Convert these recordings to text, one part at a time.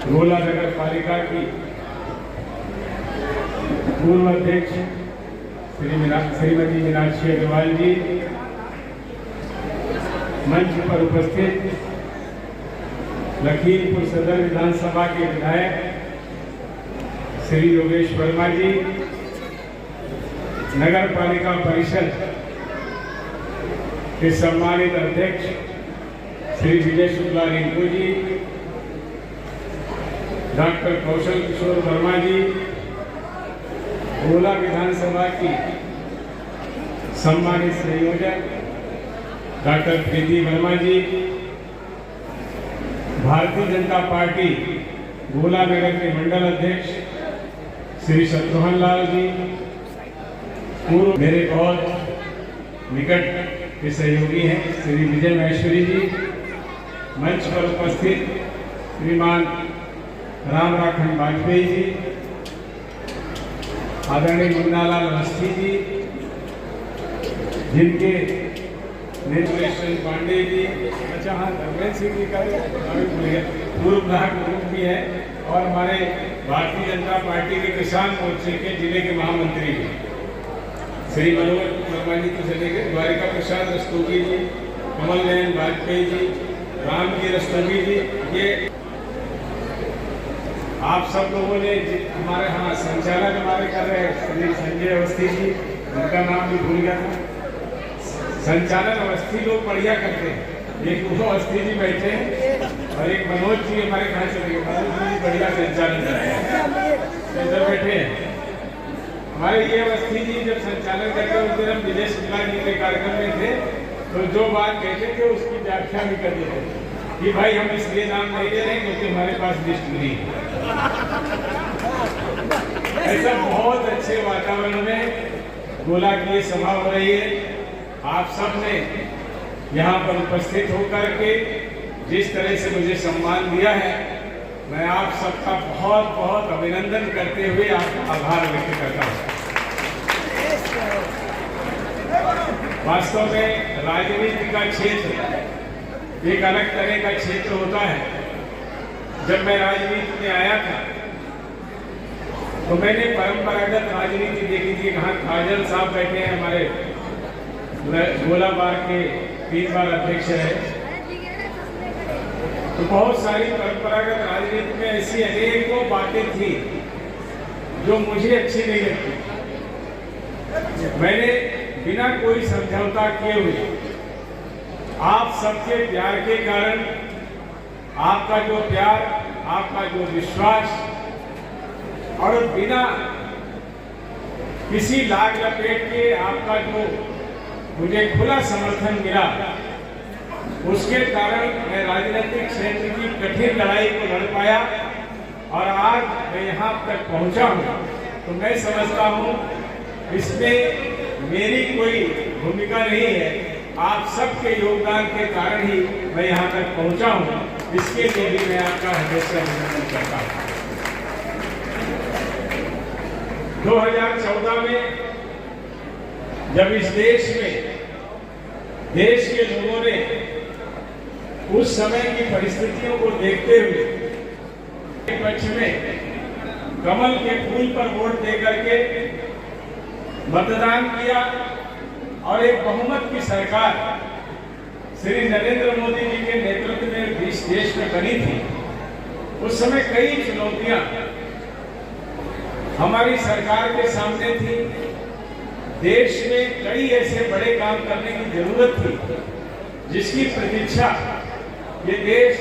गोला नगर पालिका की पूर्व अध्यक्ष श्रीमती मीनाक्षी अग्रवाल जी, मंच पर उपस्थित लखीमपुर सदर विधानसभा के विधायक श्री योगेश वर्मा जी, नगर पालिका परिषद के सम्मानित अध्यक्ष श्री विजय शुक्ला रिंकू जी, डॉक्टर कौशल किशोर वर्मा जी, गोला विधानसभा की सम्मानित संयोजक डॉक्टर प्रीति वर्मा जी, भारतीय जनता पार्टी गोला नगर के मंडल अध्यक्ष श्री शत्रुघ्न लाल जी, पूर्व मेरे बहुत निकट के सहयोगी हैं श्री विजय महेश्वरी जी, मंच पर उपस्थित श्रीमान राम राखन वाजपेयी जी, आदरणीय मुन्नालाल अवस्थी जी, जिनके नेतृत्व पांडे जी, अच्छा हाँ धर्मेंद्र सिंह जी का पूर्व विधायक प्रमुख भी है, और हमारे भारतीय जनता पार्टी के किसान मोर्चे के जिले के महामंत्री जी श्री मनोहर वर्मा जी तो चले गए, द्वारिका प्रसाद रस्तोगी जी, कमल नयन वाजपेयी जी, राम जी रस्तोगी जी, ये आप सब लोगों ने हमारे यहाँ संचालक हमारे कर रहे हैं श्री संजय अवस्थी जी, उनका नाम भी भूल गया था। संचालन अवस्थी लोग बढ़िया करते हैं, एक वो अवस्थी जी बैठे हैं और एक मनोज जी हमारे कहाँ चले गए, मनोज जी बढ़िया संचालन कर रहे हैं, इधर बैठे हैं। हमारे ये अवस्थी जी जब संचालन करते उस दिन हम विजय शुक्ला जी के कार्यक्रम में थे, तो जो बात कहते थे उसकी व्याख्या भी करते थे कि भाई हम इसलिए नाम नहीं दे रहे क्योंकि हमारे पास लिस्ट नहीं है। ऐसा बहुत अच्छे वातावरण में गोला की ये सभा हो रही है। आप सब ने यहाँ पर उपस्थित होकर के जिस तरह से मुझे सम्मान दिया है, मैं आप सबका बहुत बहुत अभिनंदन करते हुए आपका आभार व्यक्त करता हूँ। वास्तव में राजनीति का क्षेत्र एक अलग तरह का क्षेत्र होता है। जब मैं राजनीति में आया था तो मैंने परंपरागत राजनीति देखी थी। कहाँ काजल साहब बैठे हैं, हमारे गोला बार के 3 बार अध्यक्ष रहे। तो बहुत सारी परंपरागत राजनीति में ऐसी अनेकों बातें थी जो मुझे अच्छी नहीं लगती। मैंने बिना कोई समझौता किए हुए आप सबके प्यार के कारण, आपका जो प्यार, आपका जो विश्वास, और बिना किसी लाग लपेट के आपका जो मुझे खुला समर्थन मिला, उसके कारण मैं राजनीतिक क्षेत्र की कठिन लड़ाई को लड़ पाया और आज मैं यहाँ तक पहुँचा हूँ। तो मैं समझता हूँ इसमें मेरी कोई भूमिका नहीं है, आप सबके योगदान के कारण ही मैं यहाँ तक पहुँचा हूँ। इसके लिए भी मैं आपका हृदय से अभिनंदन करता हूँ। 2014 में जब इस देश में देश के लोगों ने उस समय की परिस्थितियों को देखते हुए पक्ष में कमल के फूल पर वोट देकर के मतदान किया और एक बहुमत की सरकार श्री नरेंद्र मोदी जी के नेतृत्व में इस देश में बनी थी। उस समय कई चुनौतियां हमारी सरकार के सामने थी। देश में कई ऐसे बड़े काम करने की जरूरत थी जिसकी प्रतीक्षा ये देश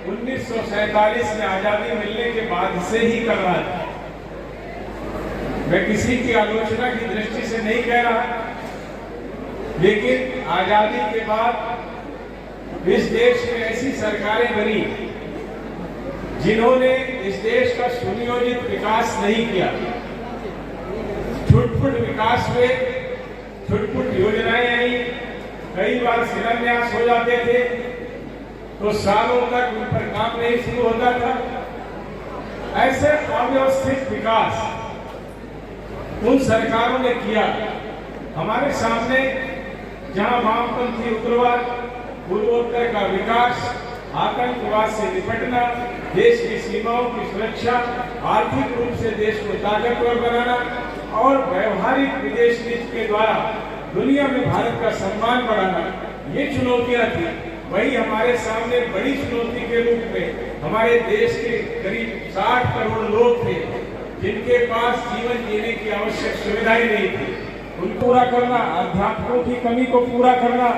1947 में आजादी मिलने के बाद से ही कर रहा था। मैं किसी की आलोचना की दृष्टि से नहीं कह रहा, लेकिन आजादी के बाद इस देश में ऐसी सरकारें बनी जिन्होंने इस देश का सुनियोजित विकास नहीं किया। छुटपुट विकास हुए, छुटपुट योजनाएं आई, कई बार शिलान्यास हो जाते थे तो सालों तक उन पर काम नहीं शुरू होता था। ऐसे अव्यवस्थित विकास उन सरकारों ने किया। हमारे सामने जहां वामपंथी उग्रवाद, पूर्वोत्तर का विकास, आतंकवाद से निपटना, देश की सीमाओं की सुरक्षा, आर्थिक रूप से देश को ताकतवर बनाना और व्यवहारिक विदेश नीति के द्वारा दुनिया में भारत का सम्मान बढ़ाना, ये चुनौतियां थी। वही हमारे सामने बड़ी चुनौती के रूप में हमारे देश के करीब 60 करोड़ लोग थे जिनके पास जीवन जीने की आवश्यक सुविधाएं नहीं थी। उनको पूरा करना, अध्यापकों की कमी को पूरा करना,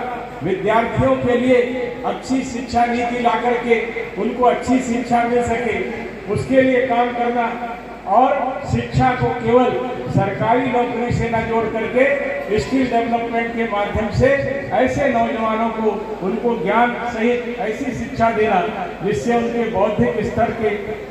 विद्यार्थियों के लिए अच्छी शिक्षा नीति ला करके उनको अच्छी शिक्षा मिल सके, उसके लिए काम करना और शिक्षा को केवल सरकारी नौकरी से न जोड़ करके स्किल डेवलपमेंट के माध्यम से ऐसे नौजवानों को उनको ज्ञान सहित ऐसी शिक्षा देना जिससे उनके बौद्धिक स्तर के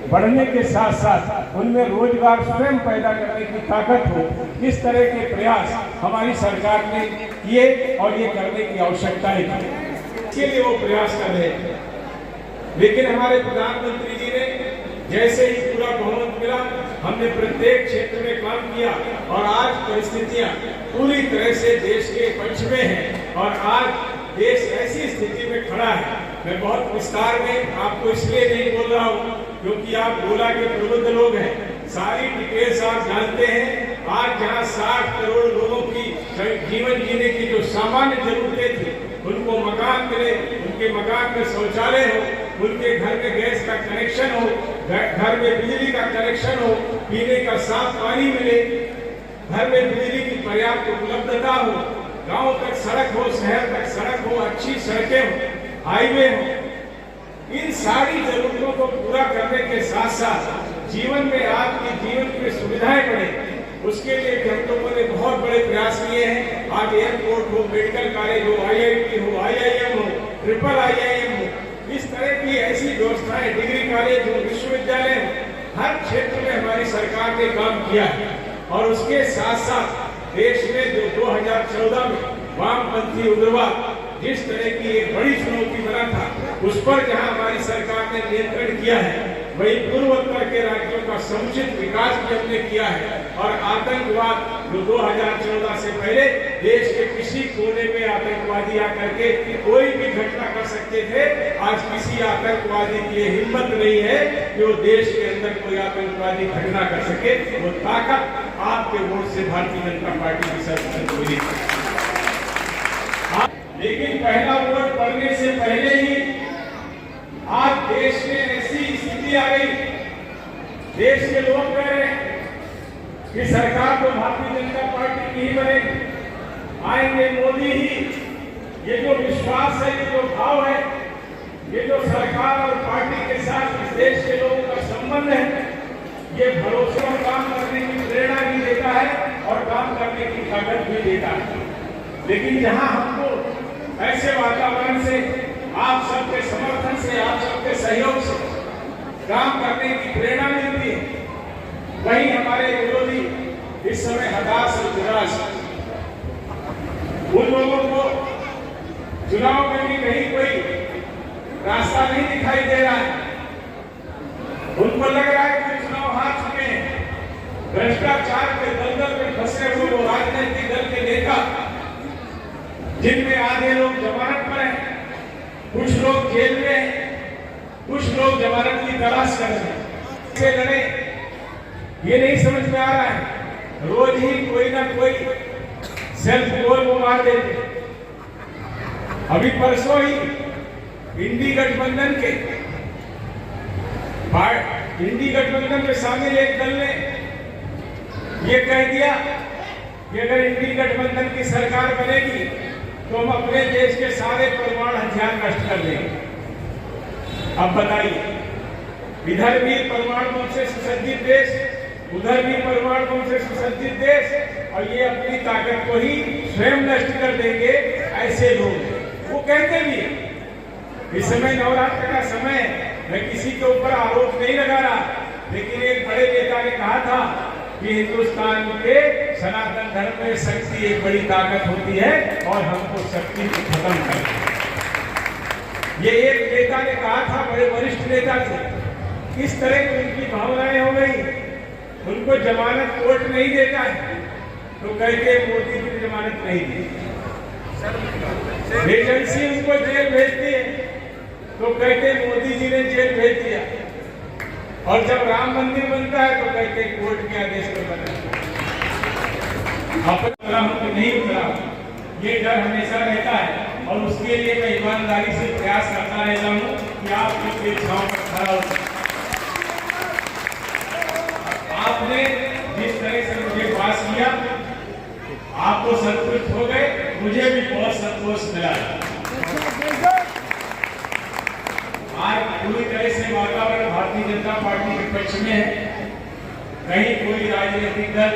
बढ़ने के साथ साथ उनमें रोजगार स्वयं पैदा करने की ताकत हो, इस तरह के प्रयास हमारी सरकार ने किए और ये करने की आवश्यकता है। इसके लिए वो प्रयास कर रहे थे। लेकिन हमारे प्रधानमंत्री जी ने जैसे ही पूरा बहुमत मिला, हमने प्रत्येक क्षेत्र में काम किया और आज परिस्थितियां पूरी तरह से देश के पक्ष में हैं और आज देश ऐसी स्थिति में खड़ा है। मैं बहुत विस्तार में आपको इसलिए नहीं बोल रहा हूँ क्योंकि आप गोला के प्रबुद्ध लोग हैं, सारी डिटेल्स आप जानते हैं। आज जहाँ 60 करोड़ लोगों की जीवन जीने की जो सामान्य जरूरतें थी, उनको मकान मिले, उनके मकान में शौचालय हो, उनके घर में गैस का कनेक्शन हो, घर में बिजली का कनेक्शन हो, पीने का साफ पानी मिले, घर में बिजली की पर्याप्त उपलब्धता हो, गांव तक सड़क हो, शहर तक सड़क हो, अच्छी सड़कें हो, हाईवे हो, इन सारी जरूरतों को पूरा करने के साथ साथ जीवन में आपकी जीवन की सुविधाएं बढ़े, उसके लिए हम लोगों ने बहुत बड़े प्रयास किए हैं। आज एयरपोर्ट हो, मेडिकल कॉलेज हो, IIT हो, IIM हो, ट्रिपल IIM हो, इस तरह की ऐसी व्यवस्थाएं, डिग्री कॉलेज हो, विश्वविद्यालय हो, हर क्षेत्र में हमारी सरकार ने काम किया है। और उसके साथ साथ देश में जो 2014 में वामपंथी उग्रवाद जिस तरह की एक बड़ी चुनौती बना था, उस पर जहां हमारी सरकार ने नियंत्रण किया है, वही पूर्वोत्तर के राज्यों का समुचित विकास भी हमने किया है। और आतंकवाद जो 2014 से पहले देश के किसी कोने में आतंकवादी आकर के कोई भी घटना कर सकते थे, आज किसी आतंकवादी की हिम्मत नहीं है कि वो देश के अंदर कोई आतंकवादी घटना कर सके। वो ताकत आपके वोट से भारतीय जनता पार्टी की सरकार को मिली। लेकिन पहला वोट पड़ने से पहले ही आज देश में ऐसी स्थिति आ गई, देश के लोग कह रहे हैं कि सरकार तो भारतीय जनता पार्टी की ही बनेगी, आएंगे मोदी ही। ये जो विश्वास है, ये जो भाव है, ये जो सरकार और पार्टी के साथ इस देश के लोगों का संबंध है, ये भरोसे और काम करने की प्रेरणा भी देता है और काम करने की ताकत भी देता है। लेकिन जहां हमको ऐसे वातावरण से, आप सबके समर्थन से, आप सबके सहयोग से काम करने की प्रेरणा मिलती है, वही हमारे विरोधी इस समय हताश और निराश है। उन लोगों को चुनाव में भी कहीं कोई रास्ता नहीं दिखाई दे रहा है। उनको लग रहा है कि चुनाव हार चुके हैं। भ्रष्टाचार के दलदल में फंसे हुए वो राजनीतिक दल के नेता, जिनमें आधे लोग जमानत पर हैं, कुछ लोग जेल में हैं, कुछ लोग जमानत की तलाश कर रहे हैं, से लड़े, ये नहीं समझ में आ रहा है। रोज ही कोई ना कोई सेल्फ गोल को मार देते। अभी परसों ही इंडी गठबंधन में शामिल एक दल ने ये कह दिया कि अगर इंडी गठबंधन की सरकार बनेगी तो हम अपने देश के सारे परमाणु हथियार नष्ट कर देंगे। अब बताइए, इधर भी परमाणु बम से सुसज्जित देश, उधर भी परमाणु बम से सुसज्जित देश, और ये अपनी ताकत को ही स्वयं नष्ट कर देंगे, ऐसे लोग। वो कहते भी हैं। इस समय नवरात्र का समय है, मैं किसी के ऊपर आरोप नहीं लगा रहा, लेकिन एक बड़े नेता ने कहा था कि हिंदुस्तान के सनातन धर्म में शक्ति एक बड़ी ताकत होती है और हमको शक्ति को खत्म करना है। ये एक नेता ने कहा था, बड़े वरिष्ठ नेता थे। इस तरह की उनकी भावनाएं हो गई। उनको जमानत कोर्ट नहीं देता है तो कहते मोदी की जमानत नहीं दी, एजेंसी उनको जेल भेजती है। तो कहते मोदी जी ने जेल भेज दिया, और जब राम मंदिर बनता है तो कहते कोर्ट के आदेश पर बना। अब उतरा हूं कि नहीं उतरा, ये डर हमेशा रहता है, और उसके लिए मैं ईमानदारी से प्रयास करता रहता हूँ कि आप इसके छांव पर खड़ा हो। आपने जिस तरह से मुझे पास किया, आपको संतुष्ट हो गए, मुझे भी बहुत संतोष मिला। आज पूरी तरह से वातावरण भारतीय जनता पार्टी के पक्ष में है। कहीं कोई राजनीतिक दल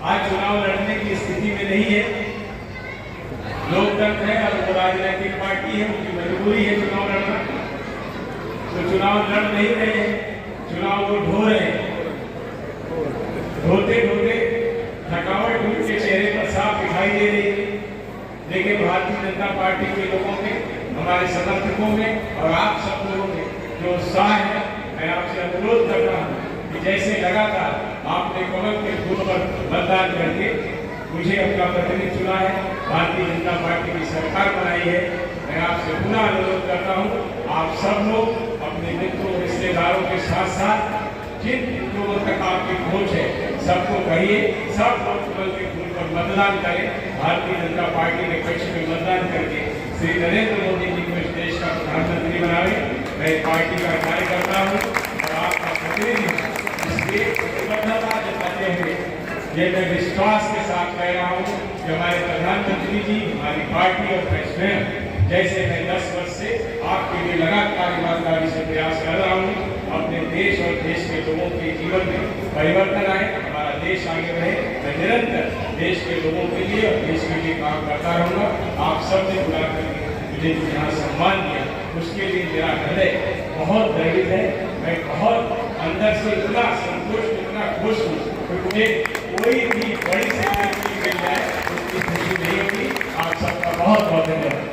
आज चुनाव लड़ने की स्थिति में नहीं है। लोकतंत्र है और वो राजनीतिक पार्टी है, उनकी मजबूरी है चुनाव लड़ना, तो चुनाव लड़ नहीं रहे हैं, चुनाव को ढो रहे हैं। ढोते ढोते थकावट उनके चेहरे पर साफ दिखाई दे रही है, लेकिन भारतीय जनता पार्टी के लोगों में, हमारे समर्थकों में और आप सब लोगों में जो उत्साह है, मैं आपसे अनुरोध कर रहा हूँ कि जैसे लगातार आपने कमल के फूल पर मतदान करके मुझे अपना प्रतिनिधि चुना है, भारतीय जनता पार्टी की सरकार बनाई है, मैं आपसे पुनः अनुरोध करता हूँ, आप सब लोग अपने मित्रों रिश्तेदारों के साथ साथ जिन लोगों तक आपकी पहुंच है सबको कहिए, सब लोग कमल के फूल पर मतदान करें। भारतीय जनता पार्टी के पक्ष में मतदान करके श्री नरेंद्र मोदी जी को इस देश का प्रधानमंत्री बनावे। मैं पार्टी का कार्यकर्ता हूँ और आपका प्रतिनिधि हूँ, इसलिए प्रतिबद्धता जताते हुए ये मैं विश्वास के साथ कह रहा हूँ कि हमारे प्रधानमंत्री जी, हमारी पार्टी और मैं स्वयं, जैसे मैं 10 वर्ष से आपके लिए लगातार ईमानदारी से प्रयास कर रहा हूँ, अपने देश और देश के लोगों के जीवन में परिवर्तन आए, हमारा देश आगे बढ़े, मैं निरंतर देश के लोगों के लिए और देश के लिए काम करता रहूँगा। आप सबने बुला करके मुझे यहाँ सम्मान दिया, उसके लिए मेरा हृदय बहुत गर्वित है। मैं बहुत अंदर से इतना संतुष्ट, इतना खुश हूँ कि मुझे कोई भी बड़ी से मिल जाए उसकी खुशी नहीं होगी। आप सबका बहुत बहुत धन्यवाद।